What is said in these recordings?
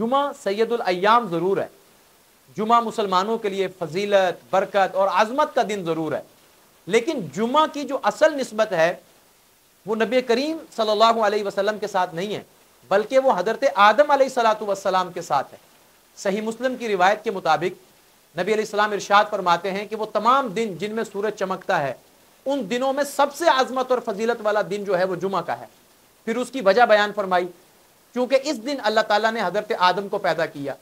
जुमा सैयदुल अय्याम ज़रूर है, जुमा मुसलमानों के लिए फजीलत, बरकत और आज़मत का दिन ज़रूर है, लेकिन जुमा की जो असल निस्बत है वो नबी करीम सल्लल्लाहु अलैहि वसल्लम के साथ नहीं है, बल्कि वो हज़रत आदम अलैहिस्सलातु वस्सलाम के साथ है। सही मुस्लिम की रिवायत के मुताबिक नबी अलैहिस्सलाम इरशाद फरमाते हैं कि वो तमाम दिन जिनमें सूरज चमकता है, उन दिनों में सबसे आज़मत और फजीलत वाला दिन जो है वो जुमा का है। फिर उसकी वजह बयान फरमाई, क्योंकि इस दिन अल्लाह ताला ने हज़रत आदम को पैदा किया,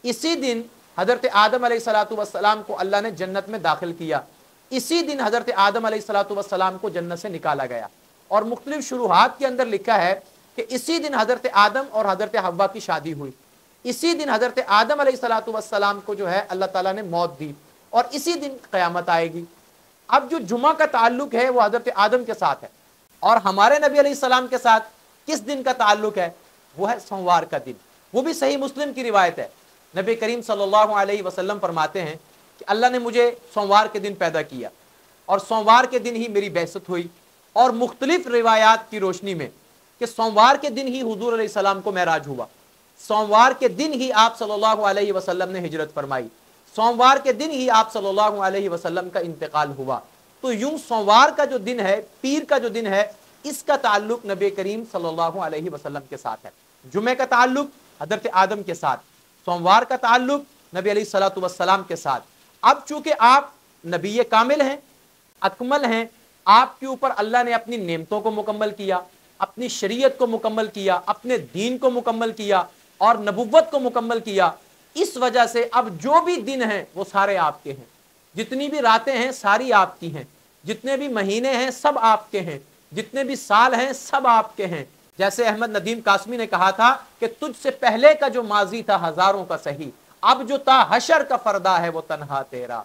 इसी दिन हज़रत आदम अलैहिस्सलातु वस्सलाम को अल्लाह ने जन्नत में दाखिल किया, इसी दिन हज़रत आदम अलैहिस्सलातु वस्सलाम को जन्नत से निकाला गया। और मुख्तलिफ शुरूहात के अंदर लिखा है कि इसी दिन हज़रत आदम और हज़रत हव्वा की शादी हुई, इसी दिन हज़रत आदम अलैहिस्सलातु वस्सलाम को जो है अल्लाह ताला ने मौत दी, और इसी दिन क़यामत आएगी। अब जो जुमा का ताल्लुक है वो हज़रत आदम के साथ है, और हमारे नबी अलैहिस्सलाम के साथ किस दिन का ताल्लुक है? वो है सोमवार का दिन। वो भी सही मुस्लिम की रिवायत है। नबी करीम सल्लल्लाहु अलैहि वसल्लम फरमाते हैं कि अल्लाह ने मुझे सोमवार के दिन पैदा किया, और सोमवार के दिन ही मेरी बैसत हुई, और मुख्तलिफ रिवायात की रोशनी में कि सोमवार के दिन ही हुजूर अलैहिस्सलाम को मेराज हुआ, सोमवार के दिन ही आप सल्लल्लाहु अलैहि वसल्लम ने हिजरत फरमाई, सोमवार के दिन ही आप सल्लल्लाहु अलैहि वसल्लम का इंतकाल हुआ। तो यूं सोमवार का जो दिन है, पीर का जो दिन है, इसका ताल्लुक नबी करीम सल्लल्लाहु अलैहि वसल्लम के साथ है। जुमे का ताल्लुक हज़रत आदम के साथ, सोमवार का ताल्लुक नबी अलैहिस्सलातु वस्सलाम के साथ। अब चूंकि आप नबी कामिल हैं, अकमल हैं, आपके ऊपर अल्लाह ने अपनी नेमतों को मुकम्मल किया, अपनी शरीयत को मुकम्मल किया, अपने दीन को मुकम्मल किया और नबुव्वत को मुकम्मल किया। इस वजह से अब जो भी दिन हैं वो सारे आपके हैं, जितनी भी रातें हैं सारी आपकी हैं, जितने भी महीने हैं सब आपके हैं, जितने भी साल हैं सब आपके हैं। जैसे अहमद नदीम कासमी ने कहा था कि तुझसे पहले का जो माजी था हजारों का सही, अब जो ता हशर का फरदा है वो तन्हा तेरा।